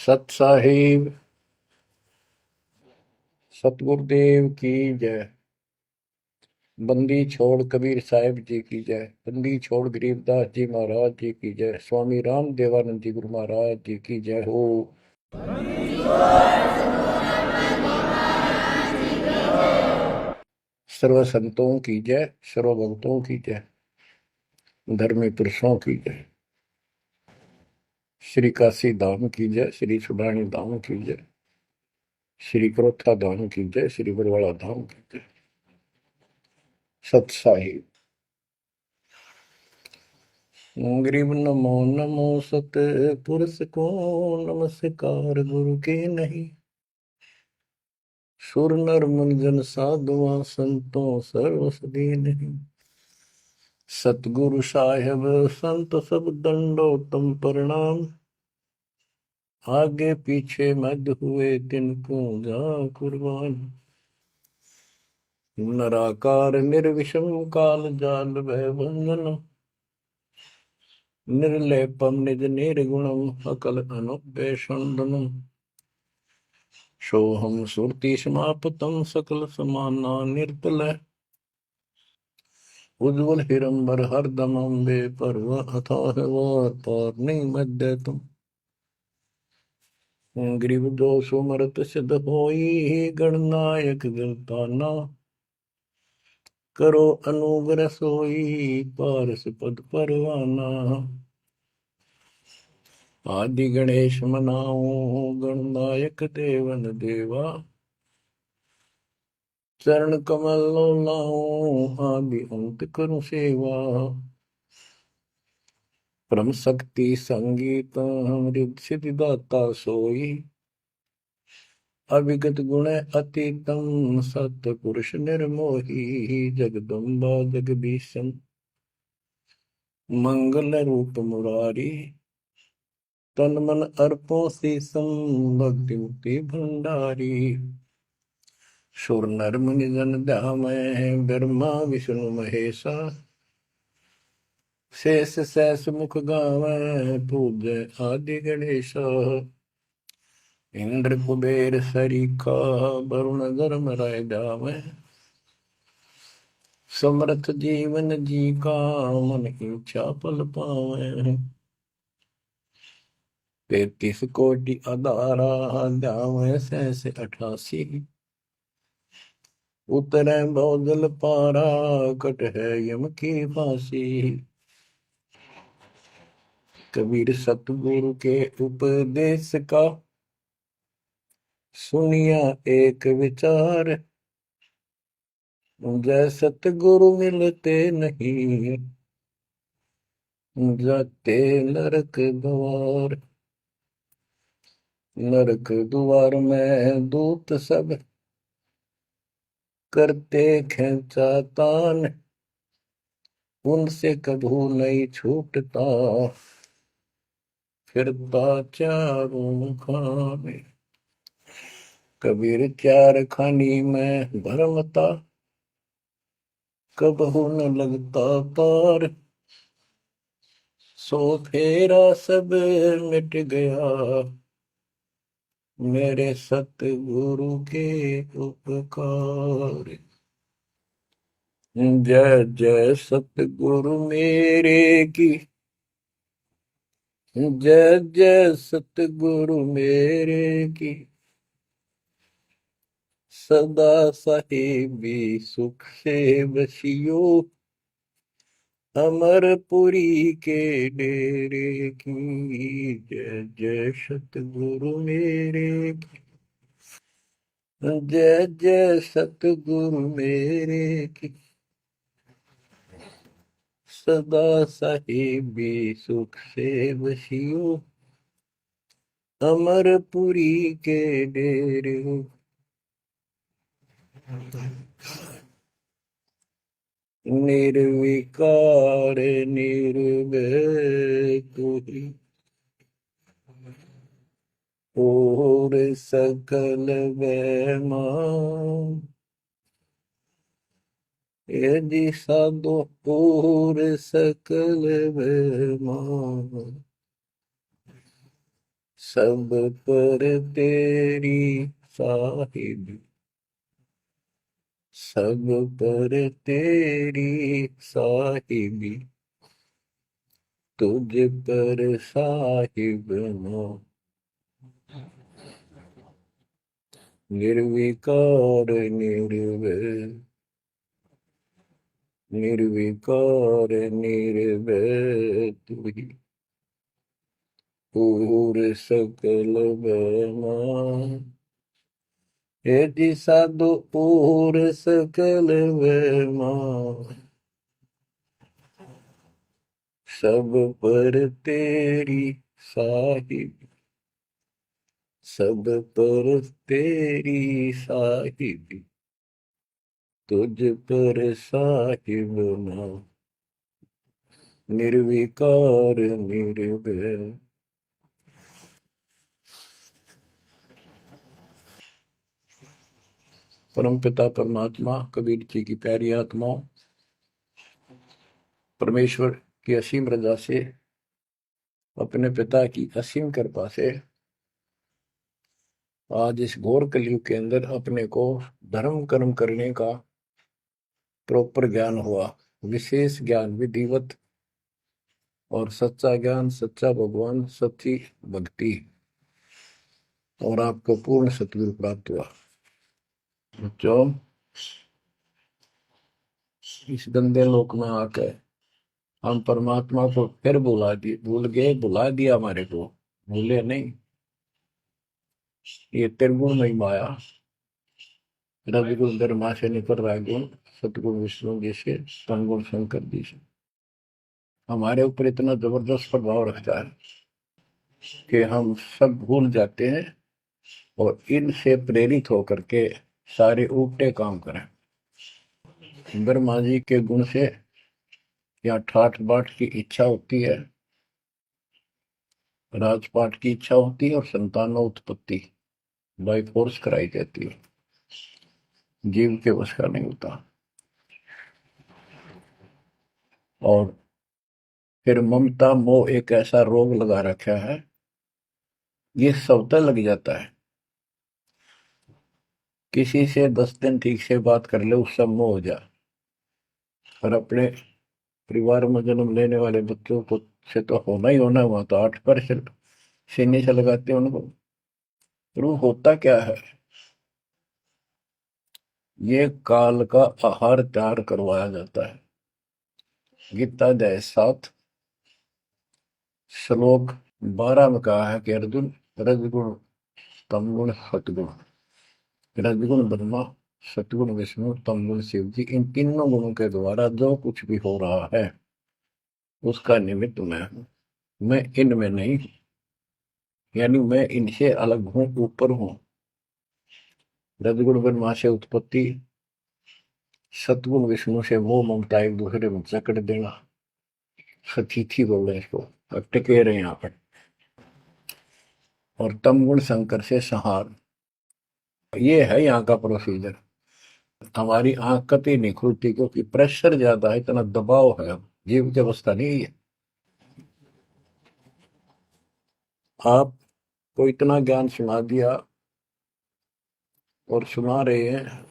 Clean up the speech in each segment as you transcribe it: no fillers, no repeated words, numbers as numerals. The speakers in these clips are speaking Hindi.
सत साहिब सतगुरुदेव की जय। बंदी छोड़ कबीर साहिब जी की जय। बंदी छोड़ गरीबदास जी महाराज जी की जय। स्वामी राम देवानंद जी गुरु महाराज जी की जय हो। सर्व संतों की जय, सर्व भक्तों की जय, धर्मी पुरुषों की जय। श्री काशी धाम की जय, श्री सुडानी धाम की जय, श्री क्रोथा धाम की जय, श्री बरवाड़ा धाम की जय। सत साहिब गरीब नमो नमो सत पुरुष को नमस्कार गुरु के नहीं। सुर नर मुनिजन साधुआ संतों सर्वसदी नहीं। सतगुरु साहेब संत सब दंडोतम प्रणाम। आगे पीछे मध्य हुए तिनको जा कुर्बान। नराकार निर्विषम काल जाल भय बंधन। निर्लेपम निज निर्गुणम अकल अनुपेशंदनम। सोहम सुरति समापतम सकल समाना निर्तल। उज्ज्वल हिरंबर हरदम अम्बे पर्व अथाह वार पार नहीं मध्य तुम। ग्रीव दोष मरत सिद्ध होई गणनायक गलताना। करो अनुग्रह सोई पारस पद परवाना। आदि गणेश मनाओ गणनायक देवन देवा। चरण कमल लाओ आदि अंत करूं सेवा। परम शक्ति संगीत अमृत सिद्धिदाता सोई। अविगत गुण अतीतम सतपुरुष निर्मोही। जगदम्बा जगदीशम मंगल रूप मुरारी। तन मन अर्पों शीसम भक्ति मुक्ति भंडारी। सुर नर मुनि जन ध्यामय ब्रह्मा विष्णु महेशा। शेष सहस मुख गावै पूज्य आदि गणेश। इंद्र कुबेर सरीखा वरुण धर्म राय जावै। समर्थ जीवन जी का मन इच्छा पल पावै। 33 कोटि अदारा ध्यावै सहस 88। उतरै बहुजल पारा कट है यम की फांसी। कबीर सतगुरु के उपदेश का सुनिया एक विचार। जय सतगुरु मिलते नहीं जाते नरक द्वार। नरक द्वार में दूत सब करते खेचा तान। उनसे कभू नहीं छूटता फिरता चारों खाने। कबीर चार खानी में भरमता कबहू न लगता पार। सो फेरा सब मिट गया मेरे सतगुरु के उपकार। जय जय सतगुरु मेरे की। जय जय सतगुरु मेरे की। सदा साहिबी सुख से बसियो। अमरपुरी के डेरे की। जय जय सतगुरु मेरे की। जय जय सतगुरु मेरे की। सदा साहिबी सुख से बसियो। अमरपुरी के डेरे। निर्विकार निर्भय कोई और सकल वैमान। यदि साधो और सकल वैमान। सब पर तेरी साहिबी, सब पर तेरी साहिबी, तुझ पर साहिब ना, निर्विकार निर्भय, निर्विकार निर्भय तू ही, पूर सकल बना, हे जी साधु पूर सकल बना, सब पर तेरी साहिब, सब पर तेरी साहिबी, तुझ पर साहिब ना, निर्विकार निर्भय। परम पिता परमात्मा कबीर जी की प्यारी आत्माओं, परमेश्वर की असीम रजा से, अपने पिता की असीम कृपा से आज इस घोर कलयुग के अंदर अपने को धर्म कर्म करने का प्रॉपर ज्ञान हुआ, विशेष ज्ञान विधिवत, और सच्चा ज्ञान, सच्चा भगवान, सच्ची भक्ति, और आपको पूर्ण सतगुरु प्राप्त हुआ। जो इस गंदे लोक में आकर हम परमात्मा को फिर भूल गए, भुला दिया हमारे को, भूले नहीं। ये त्रिगुण में माया, रविगुण धर्मा से निकल रहा है गुण, सतगुण विष्णु जी से, तमगुण शंकर जी से हमारे ऊपर इतना जबरदस्त प्रभाव रखता है कि हम सब भूल जाते हैं और इनसे प्रेरित होकर के सारे उल्टे काम करें। ब्रह्मा जी के गुण से या ठाठ बाट की इच्छा होती है, राजपाट की इच्छा होती है, और संतानों उत्पत्ति बाई फोर्स कराई जाती है, जीव के वश का नहीं होता। और फिर ममता मोह एक ऐसा रोग लगा रखा है, ये सबदा लग जाता है। किसी से 10 दिन ठीक से बात कर ले, उससे मोह हो जाए, और अपने परिवार में जन्म लेने वाले बच्चों को से तो होना ही होना, हुआ तो 8% सीने से लगाते हैं उनको। पर वो होता क्या है, ये काल का आहार तैयार करवाया जाता है। गीता अध्याय 7 श्लोक 12 में कहा है कि अर्जुन, रजगुण तमगुण सतगुण, रजगुण ब्रह्मा, सतगुण विष्णु, तमगुण शिव जी, इन तीनों गुणों के द्वारा जो कुछ भी हो रहा है उसका निमित्त मैं हूं, मैं इनमें नहीं हूं, यानी मैं इनसे अलग हूं, ऊपर हूं। रजगुण ब्रह्मा से उत्पत्ति, सतगुण विष्णु से मोह ममता एक दूसरे में जकड़ देना, सतीथी बोल रहे हैं इसको, अब टिके रहे यहाँ पर, और तमगुण शंकर से संहार। ये है यहाँ का प्रोसीजर। हमारी आंख कतई नहीं खुलती क्योंकि प्रेशर ज्यादा है, इतना दबाव है, जीव की अवस्था नहीं है। आपको इतना ज्ञान सुना दिया और सुना रहे हैं,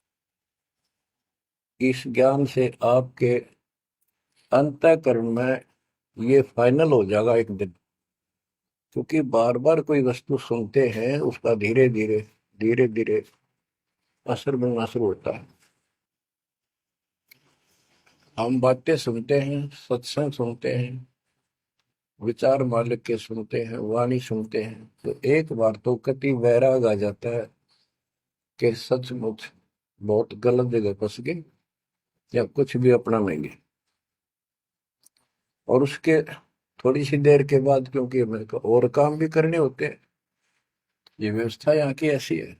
इस ज्ञान से आपके अंतःकरण में ये फाइनल हो जाएगा एक दिन। क्योंकि बार बार कोई वस्तु सुनते हैं, उसका धीरे धीरे धीरे धीरे असर बनना शुरू होता है। हम बातें सुनते हैं, सत्संग सुनते हैं, विचार मालिक के सुनते हैं, वाणी सुनते हैं, तो एक बार तो कति वैराग आ जाता है कि सचमुच बहुत गलत जगह फंस गए या कुछ भी अपना लेंगे। और उसके थोड़ी सी देर के बाद, क्योंकि मेरे को और काम भी करने होते हैं, ये व्यवस्था यहाँ की ऐसी है,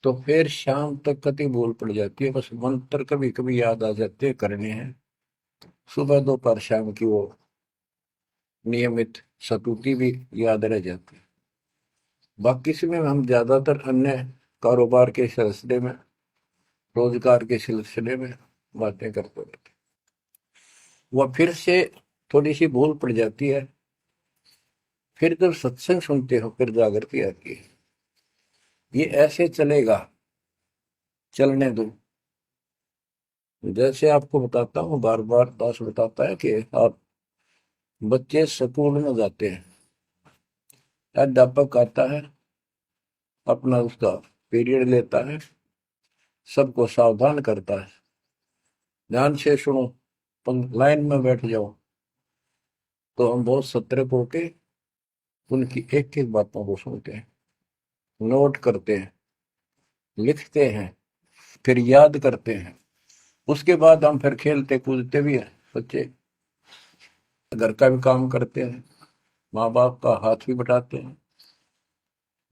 तो फिर शाम तक कति भूल पड़ जाती है, बस मंत्र कभी कभी याद आ जाते हैं करने हैं। सुबह दोपहर शाम की वो नियमित सतुति भी याद रह जाती है। बाकी समय हम ज्यादातर अन्य कारोबार के सिलसिले में, रोजगार के सिलसिले में बातें करते रहते हैं। वह फिर से थोड़ी सी भूल पड़ जाती है फिर जब सत्संग सुनते हो फिर जागृति आती है। ये ऐसे चलेगा, चलने दो। जैसे आपको बताता हूँ, बार बार दास बताता है कि आप बच्चे स्कूल में जाते हैं, अध्यापक आता है, अपना उसका पीरियड लेता है, सबको सावधान करता है, ध्यान से सुनो, लाइन में बैठ जाओ। तो हम बहुत सतर्क होके उनकी एक एक बातों को सुनते हैं, नोट करते हैं, लिखते हैं, फिर याद करते हैं। उसके बाद हम फिर खेलते कूदते भी हैं, बच्चे घर का भी काम करते हैं, माँ बाप का हाथ भी बटाते हैं।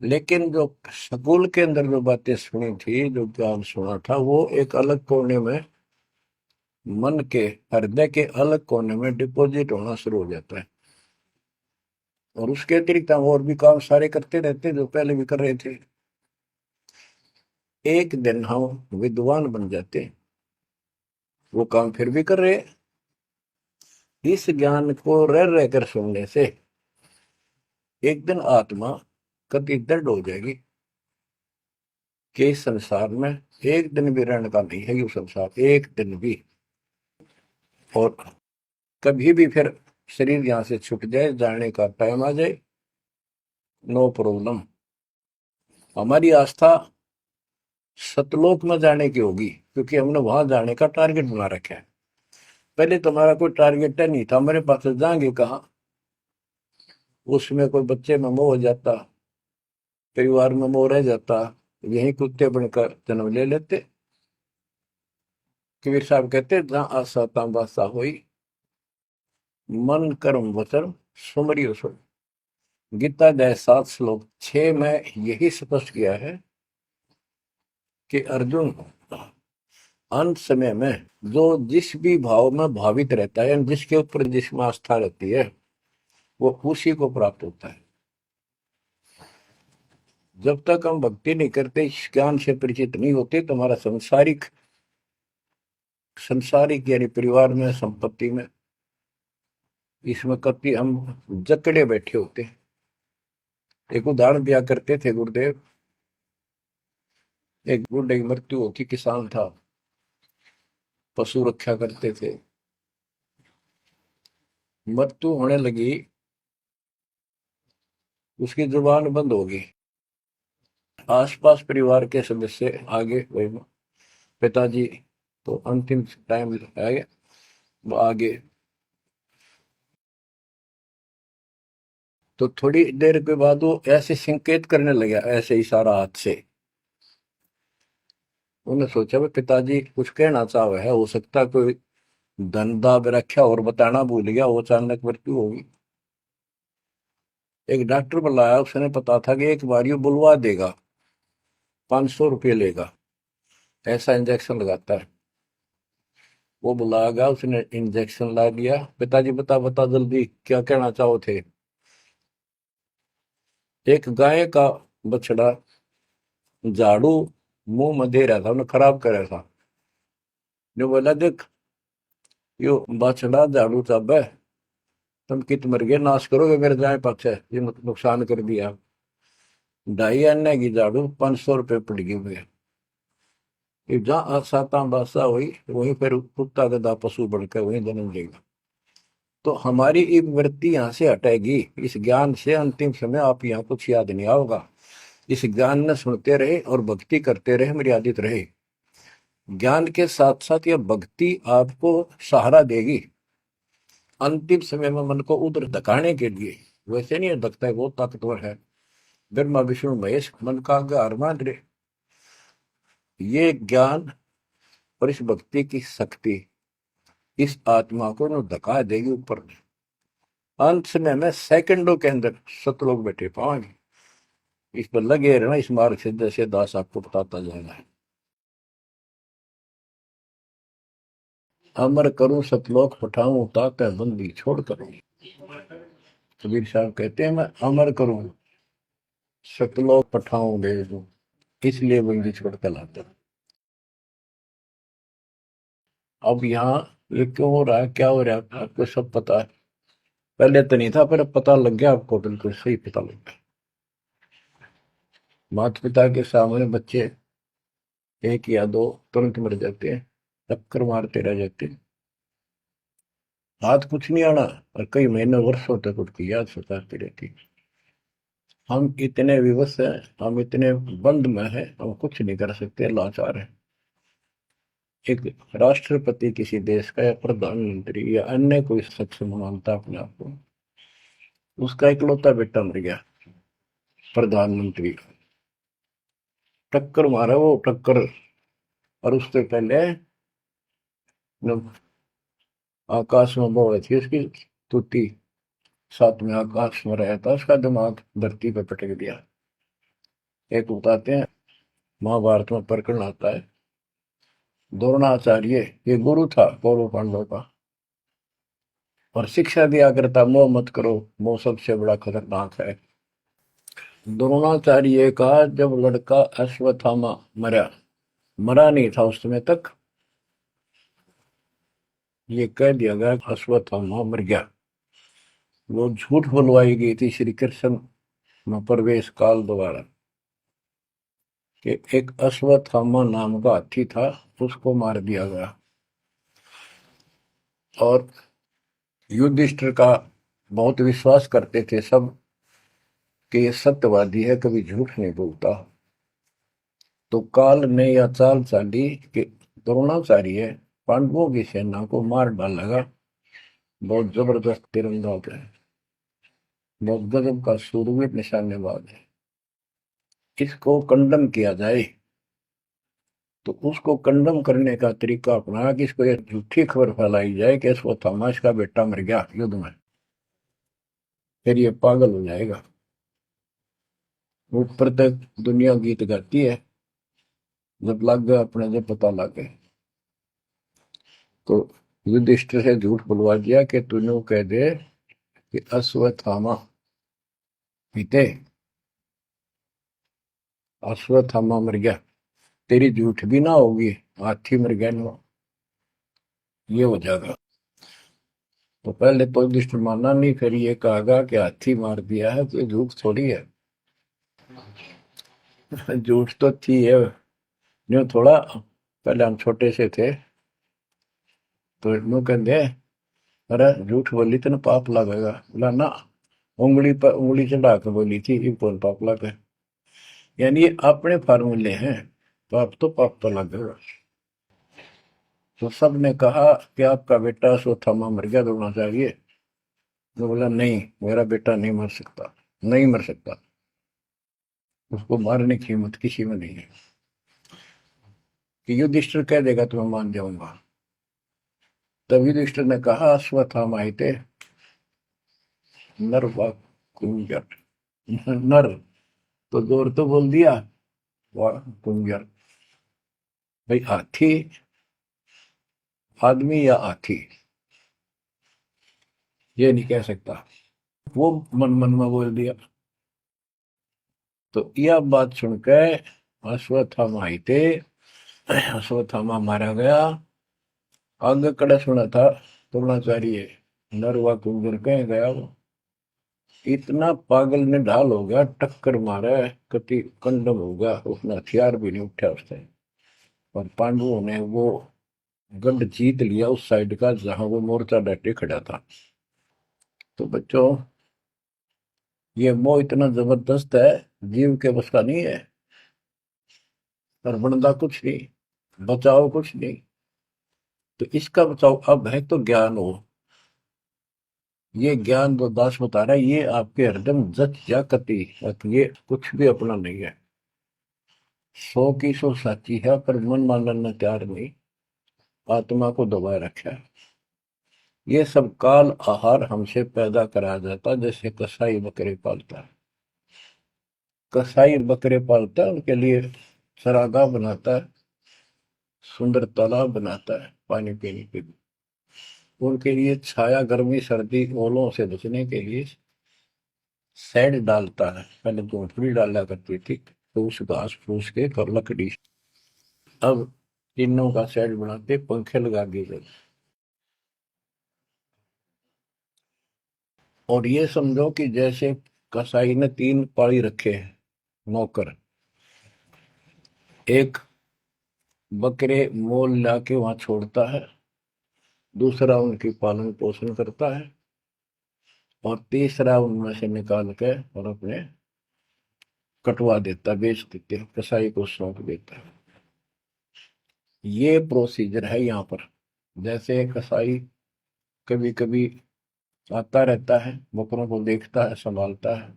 लेकिन जो स्कूल के अंदर जो बातें सुनी थी, जो ज्ञान सुना था, वो एक अलग कोने में, मन के हृदय के अलग कोने में डिपॉजिट होना शुरू हो जाता है। और उसके अतिरिक्त हम और भी काम सारे करते रहते हैं जो पहले भी कर रहे थे। एक दिन हम विद्वान बन जाते हैं, वो काम फिर भी कर रहे हैं। इस ज्ञान को रह रहकर सुनने से एक दिन आत्मा कति दृढ़ हो जाएगी कि इस संसार में एक दिन भी रहने का नहीं है, ये संसार एक दिन भी। और कभी भी फिर शरीर यहां से छूट जाए, जाने का टाइम आ जाए, नो प्रॉब्लम। हमारी आस्था सतलोक में जाने की होगी, क्योंकि हमने वहां जाने का टारगेट बना रखा है। पहले तो हमारा कोई टारगेट नहीं था, हमारे पास जाएंगे कहाँ। उसमें कोई बच्चे में मोह हो जाता, परिवार में मोह रह जाता, यही कुत्ते बनकर जन्म ले लेते। कबीर साहब कहते, जहां आशा तहां बासा हुई, मन कर्म वचन सुमरियो सो। गीता अध्याय 7 श्लोक 6 में यही स्पष्ट किया है कि अर्जुन, अंत समय में जो जिस भी भाव में भावित रहता है, जिसके ऊपर जिसमें आस्था रहती है, वो उसी को प्राप्त होता है। जब तक हम भक्ति नहीं करते, इस ज्ञान से परिचित नहीं होते, तो हमारा संसारिक संसारिक यानी परिवार में, संपत्ति में, इसमें कभी हम जकड़े बैठे होते हैं। एक उदाहरण दिया करते थे गुरुदेव, एक बूढ़े की मृत्यु होती, किसान था, पशु रक्षा करते थे, मृत्यु होने लगी, उसकी जुबान बंद हो गई। आसपास परिवार के सदस्य आगे, वही पिताजी तो अंतिम टाइम आ गया, वो आगे। तो थोड़ी देर के बाद वो ऐसे संकेत करने लगा, ऐसे इशारा हाथ से। उन्होंने सोचा भाई पिताजी कुछ कहना चाह रहे हैं, हो सकता है कोई धन दाब रखा और बताना भूल गया, वो अचानक मृत्यु होगी। एक डॉक्टर बुलाया, उसने पता था कि एक बार ये बुलवा देगा, 500 रुपये लेगा, ऐसा इंजेक्शन लगाता है। वो बुलाया, उसने इंजेक्शन ला दिया। पिताजी बता बता जल्दी क्या कहना चाहो थे। एक गाय का बछड़ा झाड़ू मुंह में दे रहा था, उन्हें खराब कर रहा था। जो बोला, देख यो बछड़ा झाड़ू चाबे, तुम कित मर गए, नाश करोगे मेरे गाय पक्ष है, ये नुकसान कर दिया। 2.5 आने की झाड़ू 500 रुपये पड़ गई मुझे। जहाँ साता बादशाह हुई, वहीं फिर कुत्ता गधा पशु बढ़कर वहीं जन्म लेगा। तो हमारी एक वृत्ति यहाँ से हटेगी, इस ज्ञान से अंतिम समय आप यहाँ कुछ याद नहीं आओगा। इस ज्ञान ने सुनते रहे और भक्ति करते रहे, मर्यादित रहे। ज्ञान के साथ साथ यह भक्ति आपको सहारा देगी अंतिम समय में, मन को उधर धकाने के लिए। वैसे नहीं धकता है, बहुत ताकतवर है, ब्रह्मा विष्णु महेश मन का आधार मान रहे। ये ज्ञान और इस भक्ति की शक्ति इस आत्मा को न धका देगी ऊपर। अंत समय में सेकंडों के अंदर सतलोक बैठे पाएंगे। इस पर लगे रहना, इस मार्ग से जैसे दास आपको बताता जाएगा। अमर करूं सतलोक पठाऊं, ताकि बंदी छोड़ करूं। कबीर साहब कहते हैं, मैं अमर करूं सतलोक पठाऊं भेज दूं, इसलिए बंदी छोड़ कर लाता। अब यहाँ ये क्यों हो रहा है, क्या हो रहा है, आपको सब पता है। पहले तो नहीं था, पर अब पता लग गया आपको, बिल्कुल सही पता लग गया। माता पिता के सामने बच्चे एक या दो तुरंत मर जाते हैं, चक्कर मारते रह जाते हैं, हाथ कुछ नहीं आना, और कई महीने वर्षों तक उनकी याद सताती रहती है। हम इतने विवश हैं, हम इतने बंद में हैं, हम कुछ नहीं कर सकते, लाचार हैं। एक राष्ट्रपति किसी देश का या प्रधानमंत्री या अन्य कोई शख्स मानता अपने आप को, उसका इकलौता बेटा मर गया, प्रधानमंत्री का, टक्कर मारा वो टक्कर। और उससे पहले जब आकाश में वो थी उसकी तुती, साथ में आकाश में रहा था, उसका दिमाग धरती पे पटक दिया। एक बताते हैं, महाभारत में प्रकरण आता है, द्रोणाचार्य, ये गुरु था कौरव पांडव का, और शिक्षा दिया करता, मोह मत करो, मोह सबसे बड़ा खतरनाक है। द्रोणाचार्य का जब लड़का अश्वत्थामा मरा, मरा नहीं था उस समय तक, ये कह दिया गया अश्वत्थामा मर गया। वो झूठ बुलवाई गई थी श्री कृष्ण में प्रवेश काल द्वारा, कि एक अश्वत्थामा नाम का हाथी था, उसको मार दिया गया। और युधिष्ठिर का बहुत विश्वास करते थे सब कि ये सत्यवादी है, कभी झूठ नहीं बोलता। तो काल ने यह चाल चाली कि द्रोणाचार्य पांडवों की सेना को मार डालेगा, बहुत जबरदस्त तीरंदाज है, बहुत गजब का शूरवीर निशानेबाज है, इसको कंडम किया जाए। तो उसको कंडम करने का तरीका अपनाया कि इसको ये झूठी खबर फैलाई जाए कि इसको थॉमस का बेटा मर गया युद्ध में, फिर ये पागल हो जाएगा। ऊपर तक दुनिया गीत गाती है, जब लग गया अपने, जब पता लग गया तो युधिष्ठिर से झूठ बुलवा दिया कि तूने कह दे कि अश्वत्थामा पीते, अश्वत्थामा मर गया, तेरी झूठ भी ना होगी, हाथी मर गया ना, ये हो जाएगा। तो पहले तो युधिष्ठिर माना नहीं, फिर ये कहा कि हाथी मार दिया है, तो झूठ थोड़ी है। झूठ तो थी है, यूं थोड़ा। पहले हम छोटे से थे तो यूं कहते, अरे झूठ बोली तो ना पाप लगेगा, बोला ना, उंगली पर उंगली चढ़ा कर बोली थी, ये कौन पाप लगे। यानी ये अपने फार्मूले हैं, पाप तो पाप तो लगेगा। तो सब ने कहा कि आपका बेटा अश्वत्थामा मर गया, दौड़ना चाहिए। तो बोला नहीं, मेरा बेटा नहीं मर सकता, नहीं मर सकता, उसको मारने की हिम्मत किसी में नहीं है। कि युधिष्ठिर कह देगा तो मैं मान जाऊंगा। तब युधिष्ठिर ने कहा अश्वत्थामा थे नर व कुंजर, नर तो जोर तो बोल दिया, व कुंजर, भाई हाथी आदमी या हाथी, ये नहीं कह सकता, वो मन मन में बोल दिया। तो यह बात सुनकर अश्वत्थामा थे, अश्वत्थामा मारा गया। आगे कड़ा सुना था द्रोणाचार्य, नर व कुंजर कह गया वो, इतना पागल ने ढाल हो गया, टक्कर मारा, कति कंडम हो गया, उसने हथियार भी नहीं उठा उसने। और पांडवों ने वो गढ़ जीत लिया उस साइड का जहां वो मोर्चा डटे खड़ा था। तो बच्चों, ये मोह इतना जबरदस्त है, जीव के बस का नहीं है। और बनता कुछ नहीं, बचाओ कुछ नहीं। तो इसका बचाओ अब है तो ज्ञान हो, ये ज्ञान जो दास बता रहा है, ये आपके हृदय में जच जा कति, ये कुछ भी अपना नहीं है। 100 की 100 साची है, पर मन मानने तैयार नहीं, आत्मा को दबाए रखा है। ये सब काल आहार हमसे पैदा कराया जाता, जैसे कसाई बकरे पालता है, कसाई बकरे पालता है, उनके लिए चरागाह बनाता है, सुंदर तालाब बनाता है पानी पीने के लिए, उनके लिए छाया, गर्मी सर्दी ओलों से बचने के लिए शेड डालता है। पहले झोंपड़ी डाला करती थी, तो उस घास फूस के और लकड़ी, अब टीनों का शेड बनाते, पंखे लगा दिए गए। और ये समझो कि जैसे कसाई ने 3 पाली रखे हैं नौकर, एक बकरे मोल लाके वहां छोड़ता है, दूसरा उनकी पालन पोषण करता है, और तीसरा उनमें से निकाल के और अपने कटवा देता, बेच देते हैं, कसाई को सौंप देता है। ये प्रोसीजर है यहाँ पर। जैसे कसाई कभी कभी आता रहता है, बकरों को देखता है, संभालता है,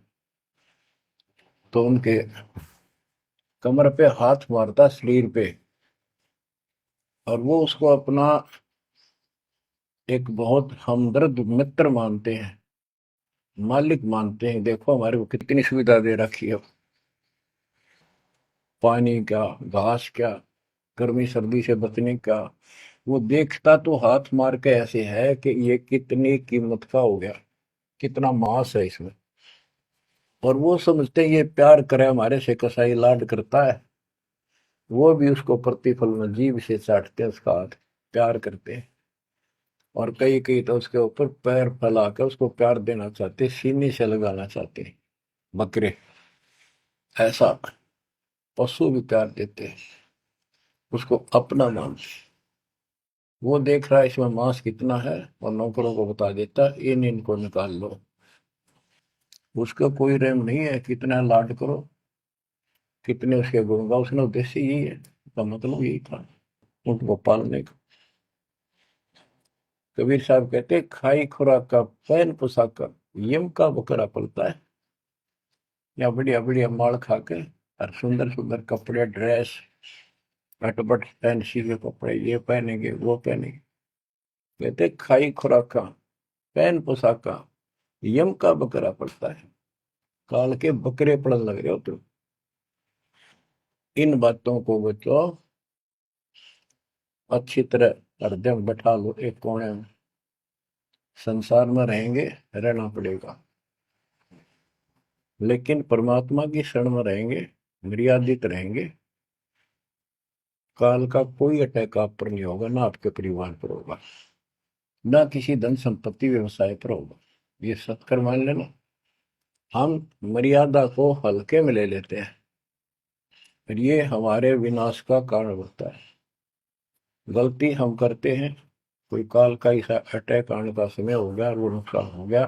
तो उनके कमर पे हाथ मारता, शरीर पे, और वो उसको अपना एक बहुत हमदर्द मित्र मानते हैं, मालिक मानते हैं। देखो हमारे को कितनी सुविधा दे रखी है, पानी का, घास क्या, गर्मी सर्दी से बचने का। वो देखता तो हाथ मार के ऐसे है कि ये कितनी कीमत का हो गया, कितना मांस है इसमें। और वो समझते हैं ये प्यार करे हमारे से, कसाई लाड करता है, वो भी उसको प्रतिफल में जीभ से चाटते हैं, उसका हाथ प्यार करते हैं। और कई कई तो उसके ऊपर पैर फैला कर उसको प्यार देना चाहते, सीने से लगाना चाहते हैं। बकरे ऐसा पशु भी प्यार देते हैं, उसको अपना मानते। वो देख रहा है इसमें मांस कितना है, और नौकरों को बता देता है इन इनको निकाल लो। उसका कोई रहम नहीं है, कितना लाड करो, कितने उसके गुण गाओ। उसने उद्देश्य यही है, उसका मतलब यही था, उनको पालने का। कबीर साहब कहते खाई खुराक का पैन पोशाक का यम का बकरा पलता है। या बढ़िया बढ़िया माल खा के और सुंदर सुंदर कपड़े, ड्रेस, अटपट फैंसी के कपड़े, ये पहनेंगे वो पहनेंगे। कहते खाई खुराक का पैन पोशाक का यम का बकरा पड़ता है। काल के बकरे पड़न लग रहे हो तुम। इन बातों को बच्चों अच्छी तरह हृदय में बैठा लो, एक कोने में। संसार में रहेंगे, रहना पड़ेगा, लेकिन परमात्मा की शरण में रहेंगे, मर्यादित रहेंगे। काल का कोई अटैक आप पर नहीं होगा, ना आपके परिवार पर होगा, ना किसी धन संपत्ति व्यवसाय पर होगा। ये सत्कर मान लेना। हम मर्यादा को हल्के में ले लेते हैं, और ये हमारे विनाश का कारण होता है। गलती हम करते हैं, कोई काल का ऐसा अटैक आने का समय हो गया और वो नुकसान हो गया,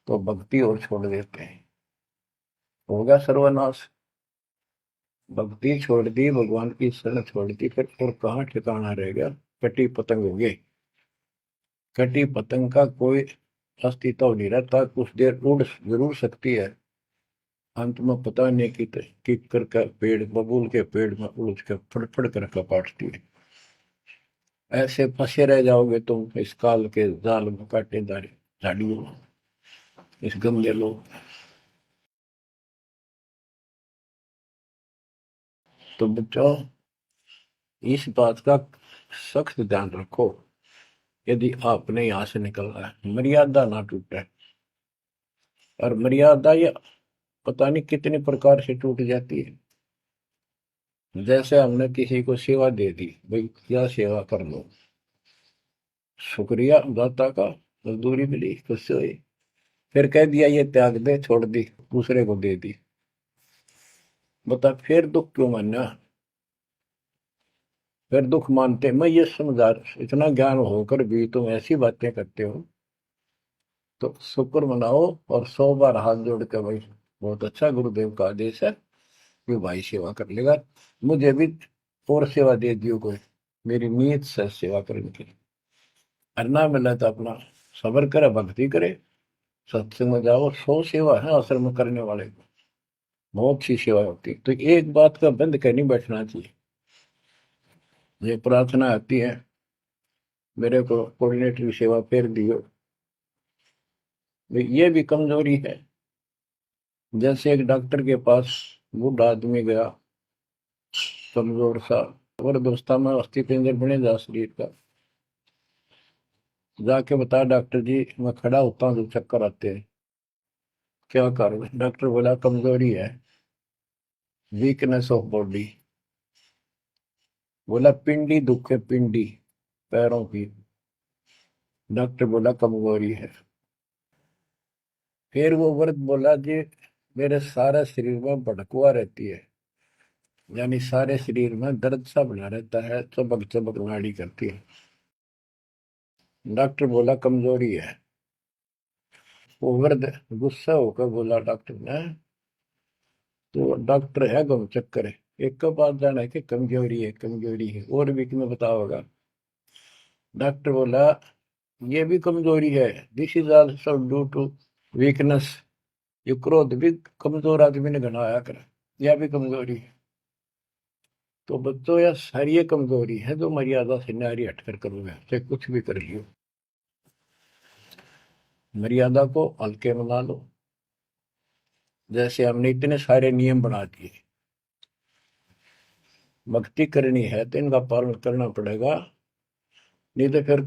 तो भक्ति और छोड़ देते हैं, हो गया सर्वनाश। भक्ति छोड़ दी, भगवान की शरण छोड़ दी, फिर और कहाँ ठिकाना रह गया। कटी पतंग हो गई। कटी पतंग का कोई अस्तित्व नहीं रहता, कुछ देर उड़ जरूर सकती है, अंत में पता नहीं कि कर पेड़, बबूल के पेड़ में उलझ कर फड़फड़ कर कपाटती है। ऐसे फंसे रह जाओगे तुम इस काल के जाल में, कांटेदार झाड़ियों में, इस गंदे लोग। तो बच्चों इस बात का सख्त ध्यान रखो, यदि आपने यहाँ से निकलना है, मर्यादा ना टूटे। और मर्यादा ये पता नहीं कितने प्रकार से टूट जाती है। जैसे हमने किसी को सेवा दे दी, भाई क्या सेवा कर लो, शुक्रिया दाता का, मजदूरी मिली, खुश हुई, फिर कह दिया ये त्याग दे, छोड़ दी, दूसरे को दे दी। बता फिर दुख क्यों मानना। फिर दुख मानते, मैं ये समझा, इतना ज्ञान होकर भी तुम ऐसी बातें करते हो, तो शुक्र मनाओ और 100 बार हाथ जोड़ के भाई बहुत अच्छा, गुरुदेव का आदेश है, ये भाई सेवा कर लेगा, मुझे भी और सेवा दे दियो कोई, मेरी नीयत से सेवा करने की। और ना मिला तो अपना सबर करे, भक्ति करे, सत्संग में जाओ। 100 सेवा है असल में करने वाले को, बहुत सी सेवा होती है। तो एक बात का बंद कर नहीं बैठना चाहिए। ये प्रार्थना आती है, मेरे को कोऑर्डिनेटर की सेवा फेर दियो, ये भी कमजोरी है। जैसे एक डॉक्टर के पास बूढ़ा आदमी गया, कमजोर सा, जबरदस्ता में अस्थि पिंजर बने जा शरीर का, जाके बता डॉक्टर जी मैं खड़ा होता हूँ तो चक्कर आते हैं, क्या करूँ। डॉक्टर बोला कमजोरी है, वीकनेस ऑफ बॉडी। बोला पिंडी दुख है, पिंडी पैरों की। डॉक्टर बोला कमजोरी है। फिर वो व्रत बोला जी, मेरे सारा शरीर में भड़कुआ रहती है, यानी सारे शरीर में दर्द सा बना रहता है, चबक चबक नाड़ी करती है। डॉक्टर बोला कमजोरी है। वो वृद्ध गुस्सा होकर बोला डॉक्टर ने, तो डॉक्टर है गम चक्कर है, एक का बात जाना है कि कमजोरी है, कमजोरी है, और भी तुम्हें बताओगा। डॉक्टर बोला ये भी कमजोरी है, this is also due to weakness. ये क्रोध भी कमजोर आदमी ने घनाया कर, यह भी कमजोरी है। तो बच्चों यह सारी ये कमजोरी है जो मर्यादा से नारी हटकर करोगे, चाहे कुछ भी कर लियो। मर्यादा को हल्के में ना लो। जैसे हमने इतने सारे नियम बना दिए, भक्ति करनी है तो इनका पालन करना पड़ेगा, नहीं तो फिर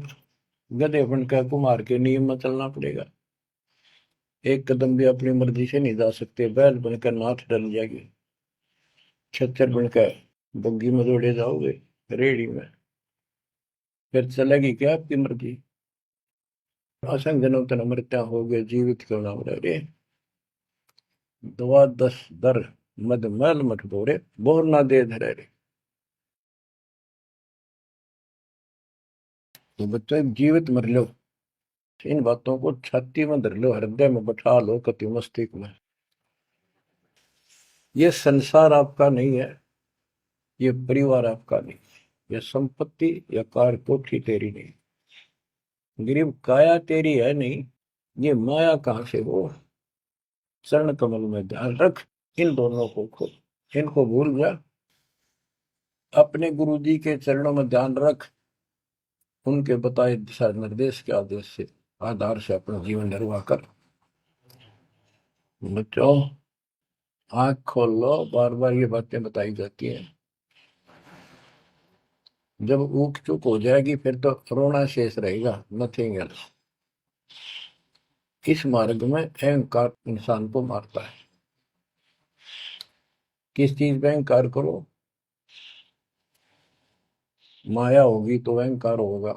गधे बनकर कुमार के नियम में चलना पड़ेगा। एक कदम भी अपनी मर्जी से नहीं जा सकते, बैल बनकर नाथ डल जाएगी, छच्चर बनकर बग्गी में दौड़े जाओगे, रेड़ी में, फिर चलेगी क्या आपकी मर्जी। असंग जन्म तन मृत्या हो गए, जीवित क्यों ना रे। दवा दस दर मद मैल मठ बोरे, बोर ना दे धरे रे। तो बच्चों जीवित मर लो, इन बातों को छाती में धर लो, हृदय में बैठा लो, कति मस्तिष्क में। ये संसार आपका नहीं है, ये परिवार आपका नहीं, ये संपत्ति या कार कोठी तेरी नहीं, गरीब काया तेरी है नहीं, ये माया कहां से हो। चरण कमल में ध्यान रख, इन दोनों को खो, इनको भूल जा, अपने गुरु जी के चरणों में ध्यान रख, उनके बताए दिशा निर्देश के आदेश से आधार से अपना जीवन निर्वाह कर। बच्चों आंख खोल लो, बार बार ये बातें बताई जाती हैं। जब ऊक चुप हो जाएगी फिर तो रोना शेष रहेगा, नथिंग एल्स। इस मार्ग में अहंकार इंसान को मारता है। किस चीज पे अहंकार करो, माया होगी तो अहंकार होगा,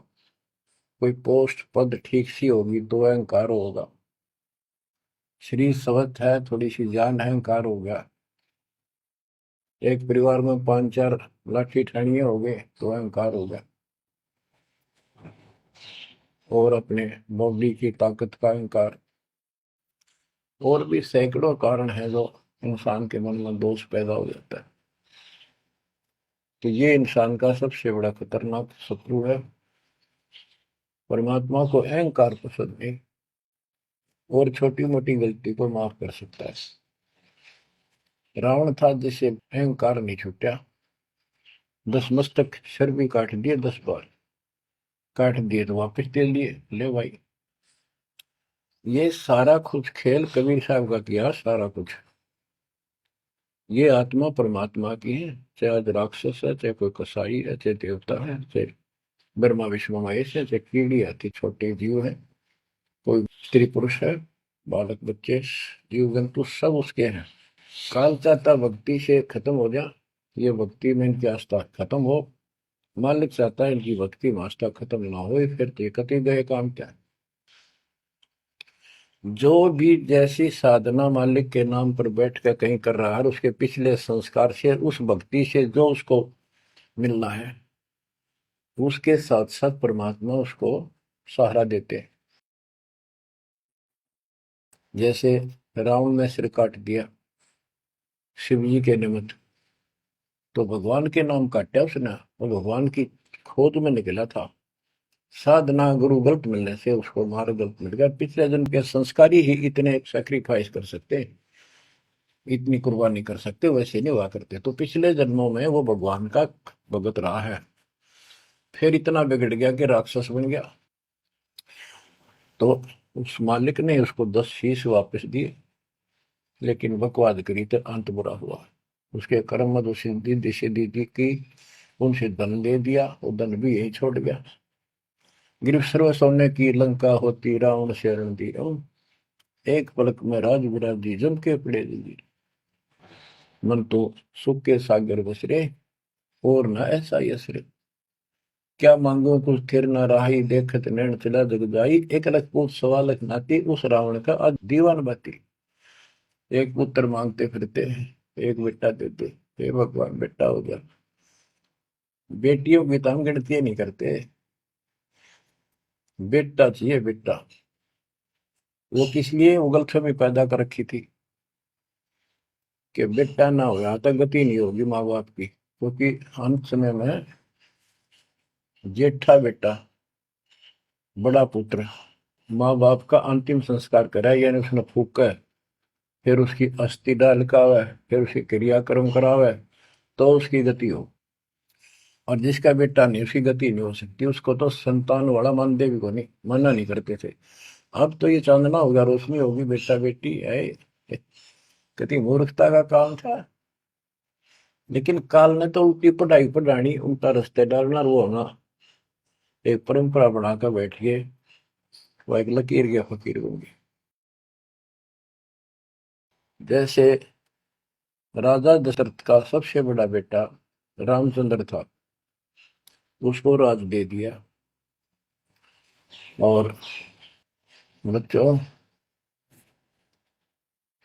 कोई पोस्ट पद ठीक सी होगी तो अहंकार होगा, शरीर स्वस्थ है, थोड़ी सी जान, अहंकार हो गया, एक परिवार में 5-4 लाठी ठाणिये हो गए तो अहंकार हो गया, और अपने बॉडी की ताकत का अहंकार, और भी सैकड़ों कारण है जो इंसान के मन में दोष पैदा हो जाता है। तो ये इंसान का सबसे बड़ा खतरनाक शत्रु है। परमात्मा को अहंकार पसंद नहीं, और छोटी मोटी गलती को माफ कर सकता है। रावण था जिसे अहंकार नहीं छूटा, 10 मस्तक सर भी काट दिए, 10 बार काट दिए तो वापस दे दिए, ले भाई। ये सारा कुछ खेल कबीर साहब का किया, सारा कुछ। ये आत्मा परमात्मा की है, चाहे आज राक्षस है, चाहे कोई कसाई है, चाहे देवता है, चाहे ब्रह्मा विष्णु महेश है, चाहे कीड़ी आती छोटे जीव है, कोई स्त्री पुरुष है, बालक बच्चे, जीव जंतु सब उसके हैं। काल चाहता भक्ति से खत्म हो जा, ये भक्ति में इनकी आस्था खत्म हो, मालिक चाहता है इनकी भक्ति में आस्था खत्म ना हो, फिर तो कति गए काम क्या। जो भी जैसी साधना मालिक के नाम पर बैठ कर कहीं कर रहा है, उसके पिछले संस्कार से, उस भक्ति से जो उसको मिलना है, उसके साथ साथ परमात्मा उसको सहारा देते हैं। जैसे रावण ने सिर काट दिया शिव जी के निमित्त, तो भगवान के नाम काटा उसने, वो भगवान की खोज में निकला था। साधना गुरु गलत मिलने से उसको मार्ग गलत मिल गया। पिछले जन्म के संस्कारी ही इतने सैक्रिफाइस कर सकते, इतनी कुर्बानी कर सकते, वैसे नहीं हुआ करते। तो पिछले जन्मों में वो भगवान का भगत रहा है, फिर इतना बिगड़ गया कि राक्षस बन गया। तो उस मालिक ने उसको 10 शीश वापस दिए, लेकिन बकवाद करी तो अंत बुरा हुआ। उसके कर्म में जो सिद्धि सिद्धि की, उनसे धन ले दिया, वो धन भी यही छोड़ गया। गिरफ्त सर्व सोने की लंका होती, रावण से रण दी, एक पलक में राज विराजी, जम के पड़े दी, मन तो सुख के सागर बसरे, और न ऐसा यसरे। क्या मांगो कुछ थिर न राही, देखत नैन चला जग जाई। एक लख पूत सवा लख नाती, उस रावण का आज दीवान बाती। एक पुत्र मांगते फिरते हैं, एक बेटा देते। हे भगवान, बेटा हो गया। बेटियों की तो हम गिनती नहीं करते, बेटा चाहिए बेटा। वो किस लिए वो गलतफहमी पैदा कर रखी थी कि बेटा ना हो तो गति नहीं होगी माँ बाप की, क्योंकि अंत समय में जेठा बेटा, बड़ा पुत्र, माँ बाप का अंतिम संस्कार कराए, यानी उसने फूका है, फिर उसकी अस्थि डाल का है, फिर उसकी क्रियाक्रम करावे, तो उसकी गति हो। और जिसका बेटा नहीं, उसकी गति नहीं हो सकती। उसको तो संतान वाला मानते भी को नहीं, मना नहीं करते थे। अब तो ये चांदना होगा, रोशनी होगी, बेटा बेटी है। कितनी मूर्खता का काम था। लेकिन काल ने तो उल्टी पढ़ाई पढ़ानी, उल्टा रास्ते डालना, वो होना एक परंपरा बनाकर बैठ गए। वो एक लकीर के फकीर होंगे। जैसे राजा दशरथ का सबसे बड़ा बेटा रामचंद्र था, उसको राज दे दिया। और बच्चों,